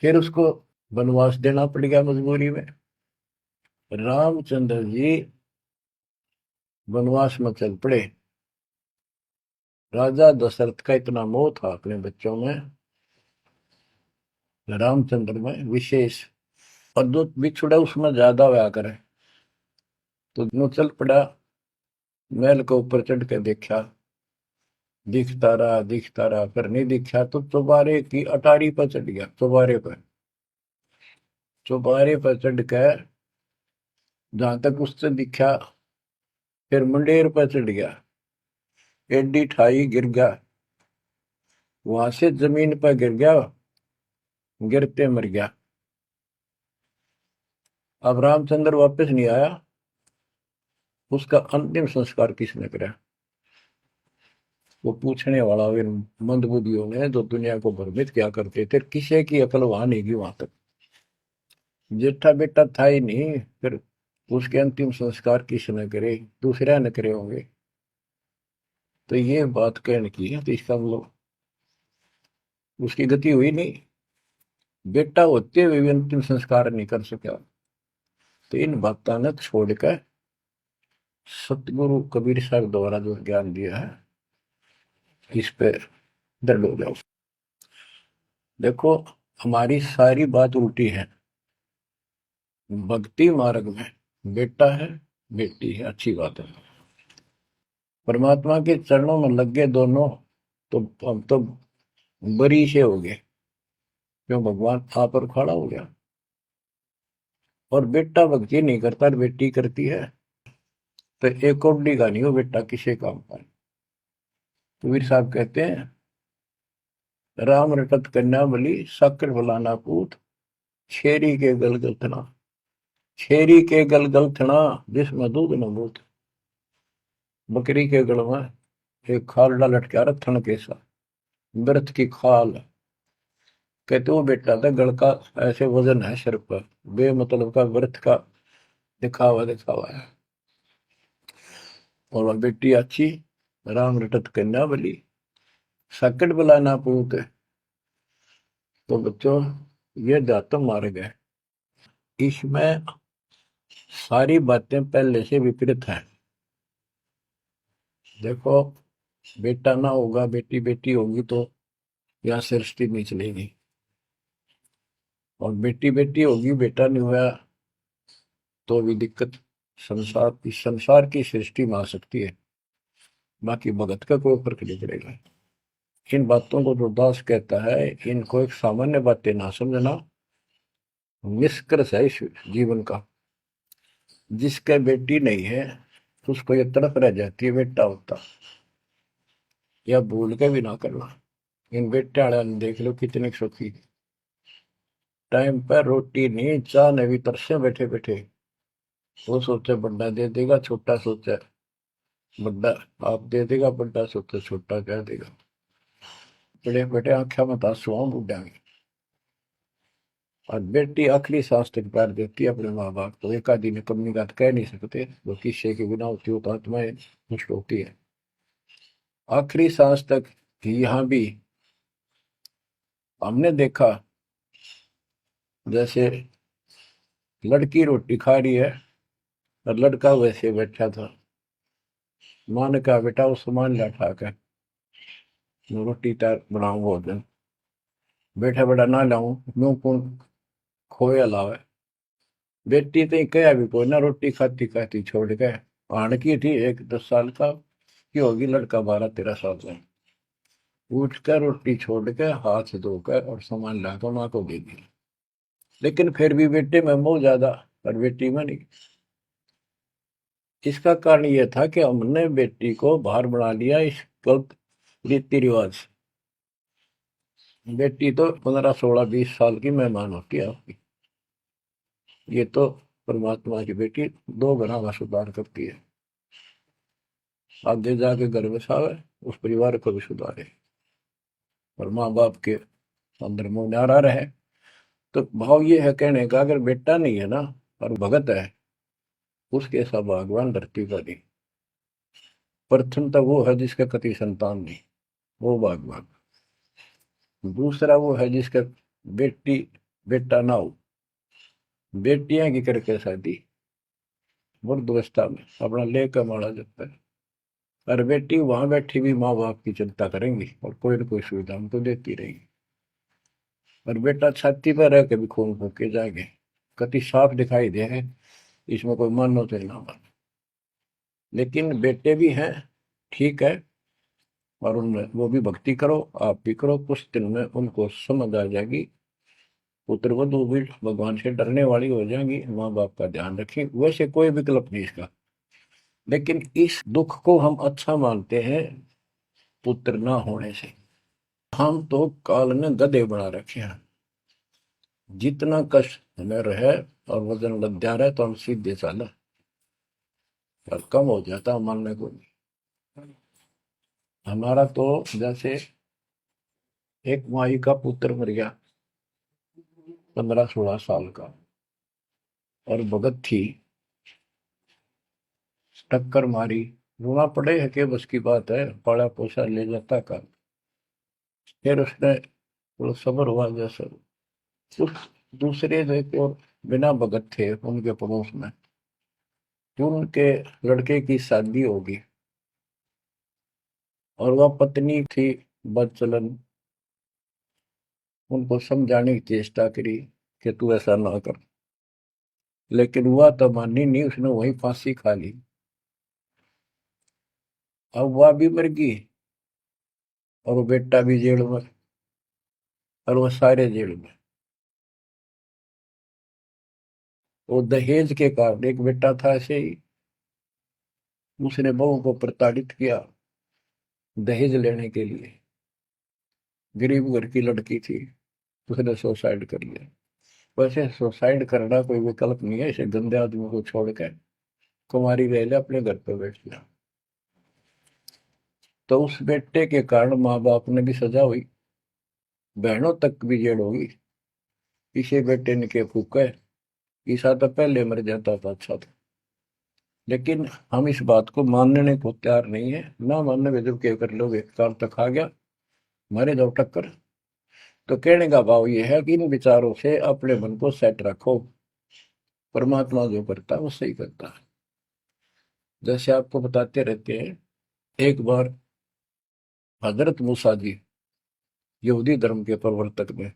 फिर उसको वनवास देना पड़ गया मजबूरी में। रामचंद्र जी वनवास में चल पड़े। राजा दशरथ का इतना मोह था अपने बच्चों में, रामचंद्र में विशेष, और जो बिछुड़ा उसमें ज्यादा हुआ करे। तो नो चल पड़ा, महल के ऊपर चढ़ के देखा, दिखता रहा, फिर नहीं दिखा तो चौबारे की अटारी पर चढ़ गया। चौबारे पर चढ़ कर जहां तक उससे दिखा, फिर मुंडेर पर चढ़ गया, एडी ठाई गिर गया, वहां से जमीन पर गिर गया, गिरते मर गया। अब रामचंद्र वापस नहीं आया। उसका अंतिम संस्कार किसने करा? वो पूछने वाला इन मंदबुद्धियों ने, जो दुनिया को भ्रमित क्या करते थे, किसी की अकल वहां नहीं गई वहां तक। जेठा बेटा था ही नहीं, फिर उसके अंतिम संस्कार किसने करे? दूसरे ने करे होंगे। तो ये बात कहने की है, तो इसका मतलब उसकी गति हुई नहीं। बेटा होते हुए भी अंतिम संस्कार नहीं कर सका। तो इन बातों ने छोड़कर सतगुरु कबीर साहब द्वारा जो ज्ञान दिया है, इस पे दृढ़ हो जाओ। देखो, हमारी सारी बात उल्टी है। भक्ति मार्ग में बेटा है, बेटी है, अच्छी बात है। परमात्मा के चरणों में लग गए दोनों, तो हम तो बरी से हो गए, क्यों? भगवान आप पर खड़ा हो गया। और बेटा भक्ति नहीं करता, बेटी करती है, तो एक कौडी का नहीं हो बेटा किसी काम का। कबीर साहब कहते हैं, राम रटत कन्या बलि, साकर फलाना पूत, छेरी के गलगल थना। छेरी के गलगल थना, जिसमें दूध न बूत। बकरी के गल में एक खाल लटका रहा थन के साथ, व्रत की खाल। कहते वो बेटा था गल का, ऐसे वजन है सिर पर, बेमतलब का व्रत का दिखावा दिखावा है। और वह बेटी अच्छी, राम रटत कन्या बली, सकट बुलाना पूत। तो बच्चों, ये दातम मार्ग है। इसमें सारी बातें पहले से विपरीत हैं। देखो, बेटा ना होगा, बेटी बेटी होगी, तो यहाँ सृष्टि नहीं चलेगी। और बेटी बेटी होगी, बेटा नहीं हुआ, तो भी दिक्कत संसार की सृष्टि में आ सकती है। बाकी भगत का कोई फर्क नहीं पड़ेगा। इन बातों को जो दास कहता है, इनको एक सामान्य बातें ना समझना, निष्कर्ष है इस जीवन का। जिसके बेटी नहीं है, उसको ये तड़प रह जाती है बेटा होता। या भूल के भी ना करना। इन बेटे वाले ने देख लो कितने सुखी, टाइम पर रोटी नहीं, चाह ने भी तरसे बैठे बैठे। वो सोचे बड्डा दे देगा, छोटा सोचे बड्डा आप दे देगा, बड्डा सोचे छोटा कह देगा। बड़े बेटे आख्या मत आंसू बुढ़ा में। और बेटी आखिरी सांस तक प्यार देती है अपने माँ बाप को। एक आदि में कमी बात कह नहीं सकते, वो किस्से के बिना होती हो तो आत्माएं नष्ट होती है। आखिरी सांस तक यहाँ भी हमने देखा, जैसे लड़की रोटी खा रही है और लड़का वैसे बैठा था। माँ ने कहा बेटा वो सामान ला उठा कर, रोटी तार बनाऊं भोजन। बेटा बेटा ना लाऊं, यूं कौन खोया लावे। बेटी तो कया भी कोई ना, रोटी खाती खाती छोड़ के आण की थी, एक 10 साल का की होगी, लड़का 12-13 साल का। उठ कर रोटी छोड़ के हाथ धोकर और सामान लाकर माँ को दे दिया। लेकिन फिर भी बेटे में मोह ज्यादा और बेटी में नहीं। इसका कारण यह था कि हमने बेटी को बाहर बना लिया इस गलत रीति रिवाज से। बेटी तो 15, 16, 20 साल की मेहमान होती है आपकी। ये तो परमात्मा की बेटी 2 गुना का सुधार करती है। आगे जाके घर बसावे, उस परिवार को भी सुधारे और माँ बाप के अंदर मोह न्यारा रहे। तो भाव ये है कहने का, अगर बेटा नहीं है ना और भगत है, उसके ऐसा भगवान धरती पर नहीं। प्रथम तो वो है जिसका कति संतान नहीं, वो भगवान। दूसरा वो है जिसका बेटी बेटा ना हो, बेटियां की करके शादी वृद्धावस्था में अपना लेकर मारा जाता है। और बेटी वहां बैठी भी माँ बाप की चिंता करेंगी और कोई ना कोई सुविधा उनको देती रहेंगी। और बेटा छाती पर रह के भी खून फूके जाएंगे, कति साफ दिखाई दे है, इसमें कोई मानो तो ना मानो। लेकिन बेटे भी हैं, ठीक है, और उनमें वो भी भक्ति करो, आप भी करो, कुछ दिन में उनको समझ आ जाएगी। पुत्र वधु भी भगवान से डरने वाली हो जाएंगी, माँ बाप का ध्यान रखें। वैसे कोई विकल्प नहीं इसका। लेकिन इस दुख को हम अच्छा मानते हैं पुत्र ना होने से। हम तो काल में गधे बना रखे हैं। जितना कष्ट हमें रहे और वजन लग जा रहा है तो हम सीधे चला, और कम हो जाता मानने को नहीं। हमारा तो जैसे एक माई का पुत्र मर गया 15-16 साल का, और भगत थी, टक्कर मारी, रोना पड़े है कि बस की बात है, पाला पोसा ले जाता का। फिर उसने थोड़ा सब्र हुआ जैसे। उस दूसरे जो एक और बिना भगत थे उनके पड़ोस में, जो उनके लड़के की शादी होगी, और वह पत्नी थी बदचलन, उनको समझाने की चेष्टा करी कि तू ऐसा ना कर। लेकिन वह तो मानी नहीं, उसने वही फांसी खा ली। अब वह भी मर गई और वो बेटा भी जेल में, और वो सारे जेल में। वो दहेज के कारण, एक बेटा था ऐसे ही, उसने बहू को प्रताड़ित किया दहेज लेने के लिए। गरीब घर की लड़की थी, उसने सुसाइड कर लिया। वैसे सुसाइड करना कोई विकल्प नहीं है, इसे गंदे आदमी को छोड़कर कुमारी रह ले, अपने घर पे बैठ गया। तो उस बेटे के कारण माँ बाप ने भी सजा हुई, बहनों तक भी जेल होगी। इसे बेटे ने के फूका, ईसा तो पहले मर जाता था, अच्छा था। लेकिन हम इस बात को मानने को तैयार नहीं है, ना मानने में जब क्या कर लोगे, काम तक आ गया, मारे दो टक्कर। तो कहने का भाव ये है कि इन विचारों से अपने मन को सेट रखो। परमात्मा जो करता है वो सही करता है। जैसे आपको बताते रहते हैं, एक बार हजरत मूसा जी, यहूदी धर्म के प्रवर्तक में,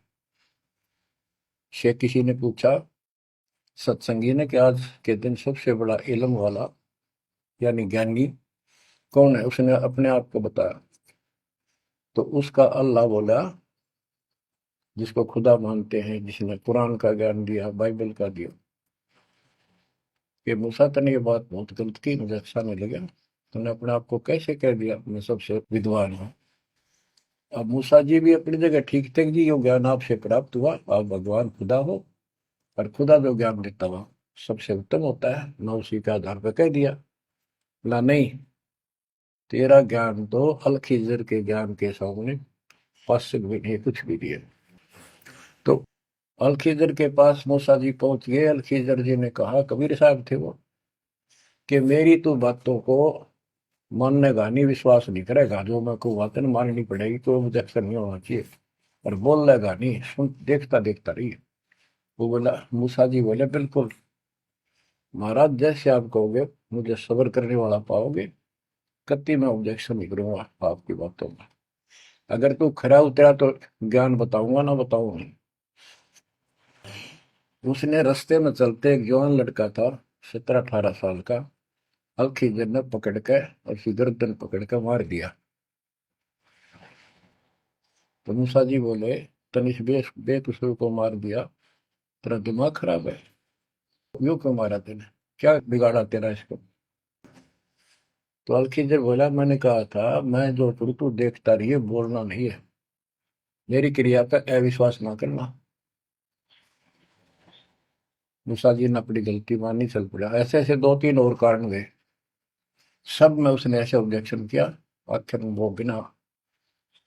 से किसी ने पूछा सत्संगी ने कि आज के दिन सबसे बड़ा इल्म वाला यानी ज्ञानी कौन है। उसने अपने आप को बताया। तो उसका अल्लाह बोला, जिसको खुदा मानते हैं, जिसने कुरान का ज्ञान दिया, बाइबल का दिया। कि मूसा तने ये बात बहुत गलत की, मुझे अच्छा नहीं लगा, तूने अपने आप को कैसे कह दिया मैं सबसे विद्वान हूँ। अब मूसा जी भी अपनी जगह ठीक थे जी, यो ज्ञान आपसे प्राप्त हुआ, आप भगवान खुदा हो, और खुदा जो ज्ञान देता हुआ सबसे उत्तम होता है, मैं उसी के आधार पर कह दिया। ना नहीं, तेरा ज्ञान तो अल खिजर के ज्ञान के सामने फासिल भी नहीं, कुछ भी नहीं है। तो अलखिजर के पास मूसा जी पहुंच गए। अलखिजर जी ने कहा, कबीर साहब थे वो, कि मेरी तो बातों को माननेगा नहीं, विश्वास नहीं करेगा, जो मैं को बातें माननी पड़ेगी, कोई ऑब्जेक्शन नहीं होना चाहिए, और बोल लेगा नहीं, सुन देखता देखता रही। वो बोला, मूसा जी बोले, बिल्कुल महाराज, जैसे आप कहोगे, मुझे सब्र करने वाला पाओगे, कति मैं ऑब्जेक्शन नहीं करूंगा आपकी बातों में। अगर तू खरा उतरा तो ज्ञान बताऊंगा, ना बताऊंगा नहीं। उसने रास्ते में चलते एक जवान लड़का था, 17-18 साल का। अलखिजर ने पकड़ के और उसकी गर्दन पकड़ के मार दिया। तो मूसा जी बोले, तनिष बेकसूर को मार दिया, तेरा दिमाग खराब है, यूं क्यों मारा तेने, क्या बिगाड़ा तेरा इसको। तो अलखिजर बोला, मैंने कहा था मैं जो करूँ तू देखता रहिए, बोलना नहीं है, मेरी क्रिया पे अविश्वास ना करना। मूसा जी ने अपनी गलती मानी, चल पड़ा। ऐसे ऐसे 2-3 और कारण गए, सब में उसने ऐसे ऑब्जेक्शन किया। आखिर में वो बिना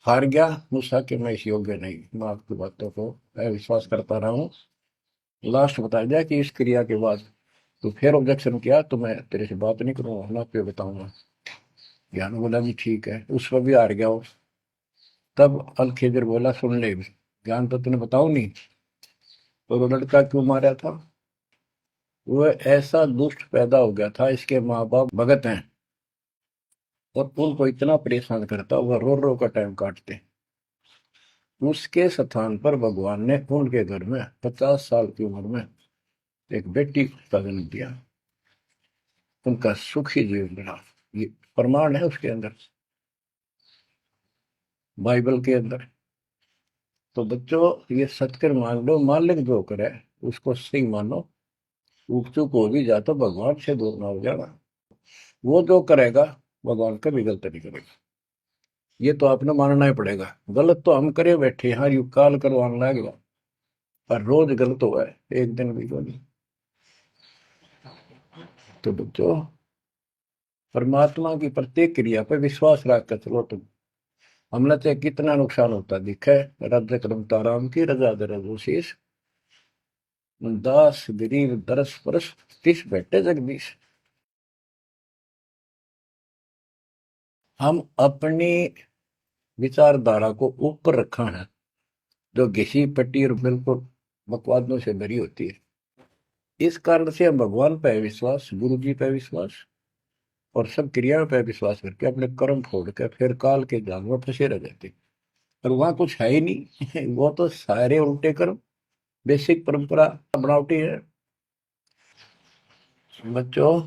हार गया। मूसा कि मैं इस योग्य नहीं, मैं आपकी बातों को अविश्वास करता रहा हूँ। लास्ट बता दिया कि इस क्रिया के बाद तो फिर ऑब्जेक्शन किया तो मैं तेरे से बात नहीं करूंगा, ना पे बताऊंगा। ज्ञान बोला भी ठीक है, उस पर भी हार गया वो। तब अल खिजर बोला, सुन ले, ज्ञान तो तूने बताऊ नहीं, तो वो लड़का क्यों मारा था। वो ऐसा दुष्ट पैदा हो गया था, इसके माँ बाप भगत हैं, और उनको इतना परेशान करता, वह रो रो का टाइम काटते। उसके स्थान पर भगवान ने उनके घर में 50 साल की उम्र में एक बेटी का जन्म दिया। उनका सुखी जीवन रहा। ये प्रमाण है उसके अंदर, बाइबल के अंदर। तो बच्चों, ये सत्य मान लो, मालिक जो करे उसको सही मानो। ऊक चूक हो भी जाए तो भगवान से दूर ना हो जाना। वो जो करेगा भगवान कभी गलत नहीं करेगा, ये तो आपने मानना ही पड़ेगा। गलत तो हम करे बैठे, हाँ यू काल करवाने लगेगा, पर रोज गलत हुआ है, एक दिन भी तो नहीं। तो बच्चों, परमात्मा की प्रत्येक क्रिया पर विश्वास रख कर चलो तुम। हमने चाहे कितना नुकसान होता दिखे, रज करमता राम की रजा दर शीश, दास गरीब दरस परस तिस बैठे जगदीश। हम अपनी विचारधारा को ऊपर रखा है, जो घिसी पट्टी और बिल्कुल बकवादों से भरी होती है। इस कारण से हम भगवान पे विश्वास, गुरु जी पे विश्वास, और सब क्रियाओं पे विश्वास करके अपने कर्म छोड़ के फिर काल के जाल में फंसे रह जाते। और वहां कुछ है ही नहीं वो तो सारे उल्टे कर्म, बेसिक परंपरा बनावटी है। बच्चों,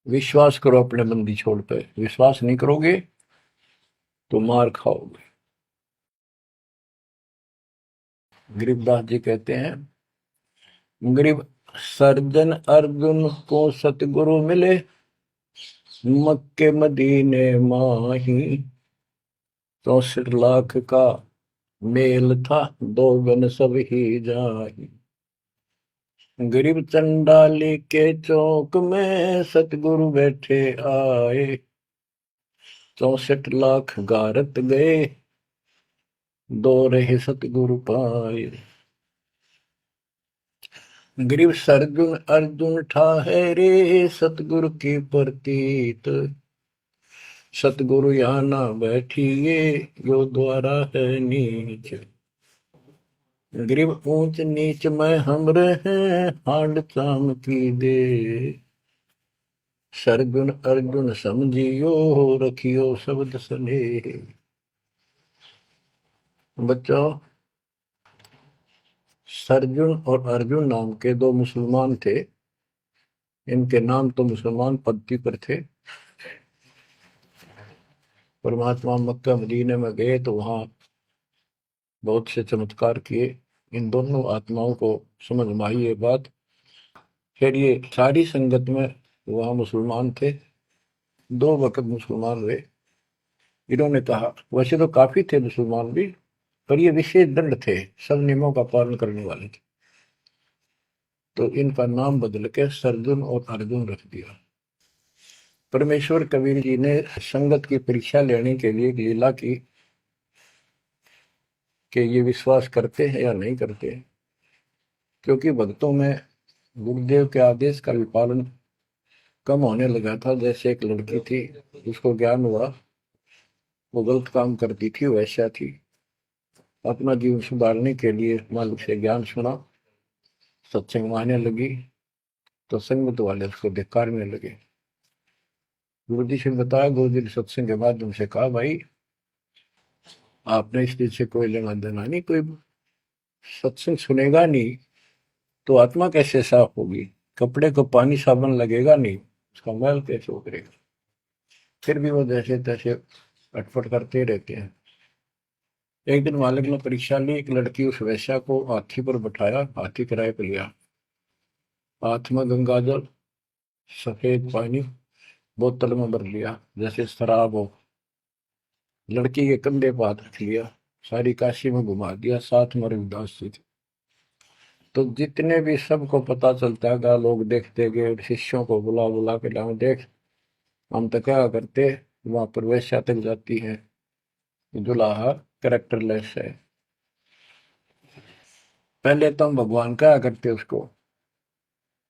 विश्वास करो अपने बंदी छोड़ पे, विश्वास नहीं करोगे तो मार खाओगे। गरीबदास जी कहते हैं, गरीब सर्जन अर्जुन को सतगुरु मिले, मक्के मदीने माही, 64 लाख का मेल था, दो गन सब ही जाही। गरीब चंडाली के चौक में सतगुरु बैठे आए, 64 लाख गारत गए, दो रहे सतगुरु पाए। गरीब सरजुन अर्जुन ठाहरे, सतगुरु की प्रतीत, सतगुरु यहाँ ना बैठिए, यो द्वारा है नीच। गरीब ऊंच नीच में हम रहे, हांड चाम की दे, सरगुन अर्जुन समझियो, रखियो शब्द स्नेह। बच्चों, सरजुन और अर्जुन नाम के दो मुसलमान थे। इनके नाम तो मुसलमान पद्धति पर थे। परमात्मा मक्का मदीने में गए तो वहां बहुत से चमत्कार किए। इन दोनों आत्माओं को समझ में आई ये बात। फिर ये सारी संगत में वहां मुसलमान थे, 2 वक्त मुसलमान हुए। इन्होंने कहा, वैसे तो काफी थे मुसलमान भी, पर ये विशेष दंड थे, सब नियमों का पालन करने वाले थे। तो इनका नाम बदल के सरजुन और अर्जुन रख दिया। परमेश्वर कबीर जी ने संगत की परीक्षा लेने के लिए एक लीला की कि ये विश्वास करते हैं या नहीं करते हैं, क्योंकि भक्तों में गुरुदेव के आदेश का भी पालन कम होने लगा था। जैसे एक लड़की थी, उसको ज्ञान हुआ वो गलत काम करती थी, वैसा थी। अपना जीवन सुधारने के लिए मालिक से ज्ञान सुना, सत्संग में आने लगी, तो संगत वाले उसको धिक्कारने लगे। गुरु जी से बताया, गुरु जी ने सत्संग के माध्यम से कहा, भाई आपने इस चीज से कोई लेना देना नहीं, कोई सत्संग सुनेगा नहीं तो आत्मा कैसे साफ होगी, कपड़े को पानी साबुन लगेगा नहीं, उसका मैल कैसे उतरेगा। फिर भी वो जैसे तैसे अटपट करते रहते हैं। एक दिन मालिक ने परीक्षा ली, एक लड़की उस वैश्या को हाथी पर बैठाया, हाथी किराए पर लिया, हाथ में गंगाजल सफेद पानी बोतल में भर लिया जैसे शराब हो, लड़की के कंधे पर हाथ रख लिया, सारी काशी में घुमा दिया, साथ में रविदास जी थे। तो जितने भी सबको पता चलता है, लोग देखते गए, शिष्यों को बुला बुला के लाओ, देख हम तो क्या करते, वहां पर वैश्या तक जाती है, दुल्हा करेक्टरलेस है। पहले तो हम भगवान क्या करते उसको,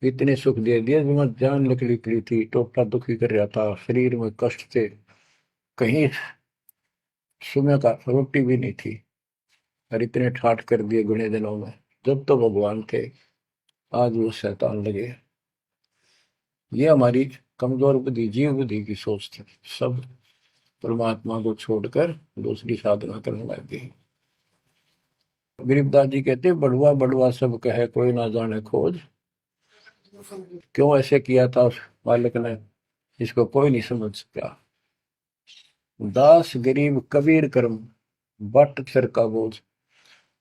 इतने सुख दे दिए, जान निकली पड़ी थी, टोटा दुखी कर रहा था, शरीर में कष्ट थे, कहीं सुबह का रोटी भी नहीं थी, और इतने ठाट कर दिए गुने दिनों में। जब तो भगवान थे, आज वो शैतान लगे। ये हमारी कमजोर बुद्धि, जीव बुद्धि की सोच थी। सब परमात्मा को छोड़कर दूसरी साधना करने लग गई। गरीबदास जी कहते, बड़ुआ बड़ुआ सब कहे कोई ना जाने खोज। क्यों ऐसे किया था उस मालिक ने, इसको कोई नहीं समझ सका। दास गरीब कबीर कर्म बट सिर का बोझ,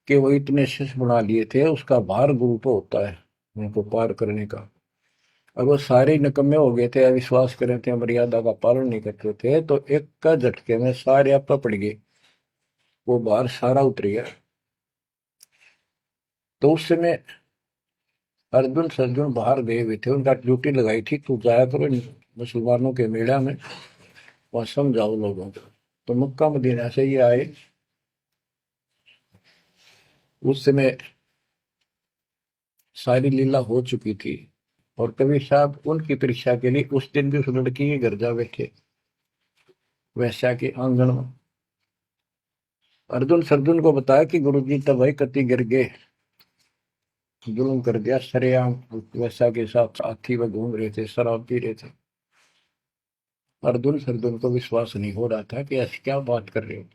कि वो इतने शिष्य बना लिए थे, उसका भार गुरु पे होता है उनको पार करने का। और वो सारे निकम्मे हो गए थे, अविश्वास कर रहे थे, मर्यादा का पालन नहीं करते थे, तो एक का झटके में सारे आप पड़ गए, वो भार सारा उतर गया। तो उस समय अर्जुन सर्जुन बाहर गए हुए थे, उनका ड्यूटी लगाई थी, तू जाया करो मुसलमानों के मेला में, वहां समझाओ लोगों को। तो मक्का मदीना से ये आए। उस समय सारी लीला हो चुकी थी, और कबीर साहब उनकी परीक्षा के लिए उस दिन भी उस लड़की के घर जा बैठे, वैश्या के आंगन में। अर्जुन सर्जुन को बताया कि गुरु जी तब भाई कति गिर गए, जुल्म कर दिया सरेआम, वैश्या के साथ साथी में घूम रहे थे, शराब पी रहे थे। अर्जुन सर्जुन को विश्वास नहीं हो रहा था कि ऐसी क्या बात कर रहे हो,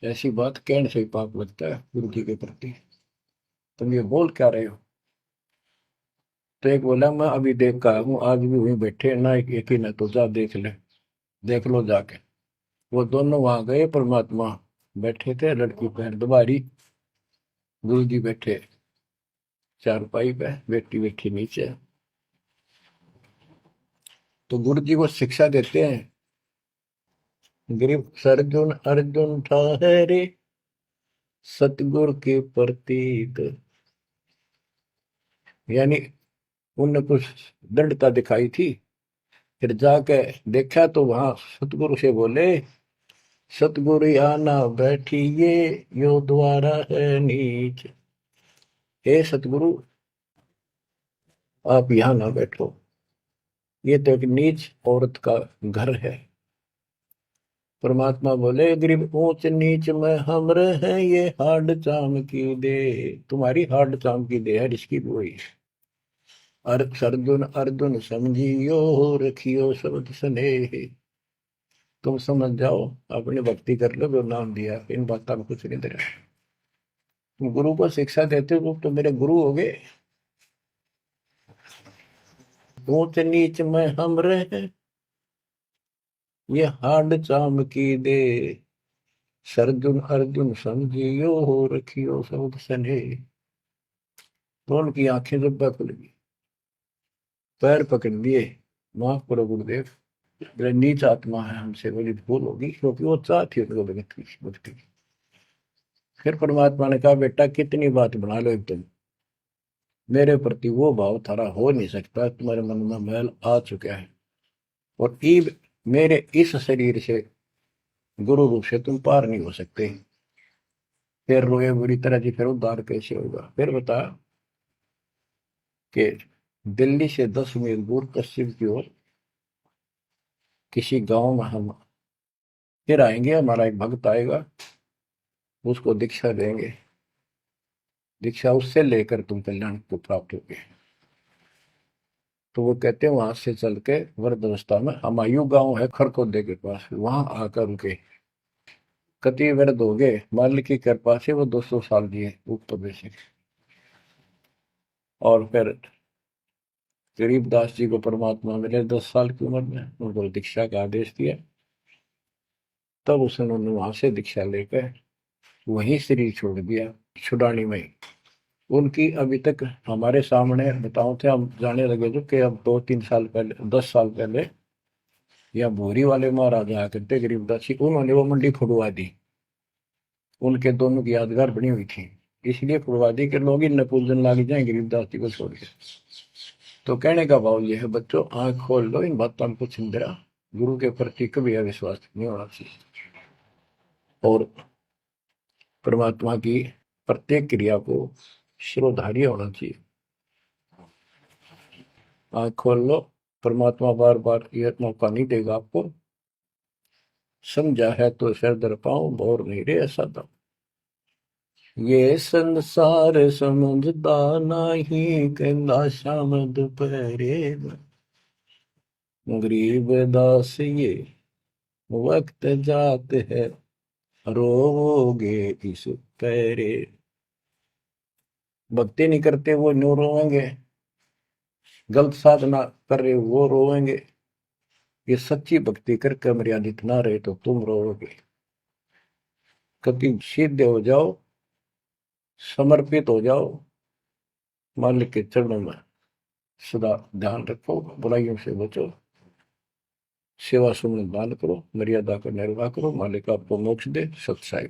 ऐसी बात कहने से ही पाप लगता है गुरु जी के प्रति, तुम ये बोल क्या रहे हो। तो एक बोला, मैं अभी देख का हूँ, आज भी वहीं बैठे ना, एक ही ना, तो जा देख ले, देख लो जाके। वो दोनों वहां गए, परमात्मा बैठे थे, लड़की पैर दुबारी, गुरु जी बैठे चारपाई पे, बेटी बैठी नीचे। तो गुरु जी को शिक्षा देते हैं, गिरिव सर्जुन अर्जुन ठहरे सतगुरु के प्रतीक। यानी उनने कुछ दृढ़ता दिखाई थी, फिर जाके देखा तो वहां सतगुरु से बोले, सतगुरु आना बैठिए, यो द्वारा है नीच। हे सतगुरु, आप यहाँ ना बैठो, ये तो एक नीच औरत का घर है। परमात्मा बोले, गरीब ऊंच नीच में हम रहे, ये हाड चाम की दे, तुम्हारी हाड चाम की दे है, इसकी भी वही। अर्जुन अर्जुन समझियो, रखियो शब्द स्नेह। तुम समझ जाओ, अपनी भक्ति कर लो, जो नाम दिया, इन बातों में कुछ नहीं दे रहा। तुम गुरु को शिक्षा देते हो तो मेरे गुरु हो गए। ऊंच नीच में हम रहे, ये हाड चाम की दे, सरजुन अर्जुन समझियो, रखियो शब्द स्नेह। तो उनकी आंखें जब खुल गई, पैर पकड़ लिए, माफ करो गुरुदेव, मेरे नीच आत्मा है, हमसे बड़ी भूल होगी, क्योंकि वो चाहती है उनको भक्ति। फिर परमात्मा ने कहा, बेटा कितनी बात बना लो एकदम, मेरे प्रति वो भाव थारा हो नहीं सकता, तुम्हारे मन में मैल आ चुका है, और ईब मेरे इस शरीर से गुरु रूप से तुम पार नहीं हो सकते। फिर रोए बुरी तरह जी, फिर उद्धार कैसे होगा? फिर बता कि दिल्ली से 10 मील दूर पश्चिम की ओर किसी गांव में हम फिर आएंगे, हमारा एक भक्त आएगा, उसको दीक्षा देंगे, दीक्षा उससे लेकर तुम कल्याण को प्राप्त होगे। तो वो कहते हैं वहां से चल के वृद्धावस्था में हमायूं गांव है खरखोदे के पास, वहां आकर रुके। कति वृद्ध हो गए, मालिक की कृपा से वो 200 साल जिए ऊपर से। और फिर गरीबदास जी को परमात्मा मिले 10 साल की उम्र में, उनको दीक्षा का आदेश दिया। तब उसने वहां से दीक्षा लेकर वहीं शरीर छोड़ दिया, छुड़ानी में ही। उनकी अभी तक हमारे सामने बताओ थे, हम जाने लगे थे कि अब 2-3 साल पहले, 10 साल पहले, या भोरी वाले महाराज आया करते गरीबदास जी, उन्होंने वो मंडी फुड़वा दी। उनके दोनों की यादगार बनी हुई थी, इसलिए फुड़वा दी कि लोग इन पूजन लाग जाए गरीबदास जी को छोड़ के। तो कहने का भाव यह है बच्चों, आंख खोल लो, इन बातों को छिंदरा, गुरु के प्रति कभी अविश्वास नहीं होना चाहिए। और परमात्मा की प्रत्येक क्रिया को शिरोधार्य होना चाहिए। आंख खोल लो, परमात्मा बार बार यह मौका नहीं देगा आपको। समझा है तो सिर दर पाऊं, बोर नहीं रे ऐसा था। ये संसार समझदा नहीं, कहना शाम दोपहरे में, गरीब दास ये वक्त जात है, रोओगे इस पैरे। भक्ति नहीं करते वो न्यू रोएंगे, गलत साधना कर रहे वो रोएंगे। ये सच्ची भक्ति करके मर्यादित ना रहे तो तुम रोओगे। कभी सीधे हो जाओ, समर्पित हो जाओ, मालिक के चरणों में सदा ध्यान रखो, बुराइयों से बचो, सेवा सुमन दान करो, मर्यादा का निर्वाह करो, मालिक आपको मोक्ष दे। सत्साई।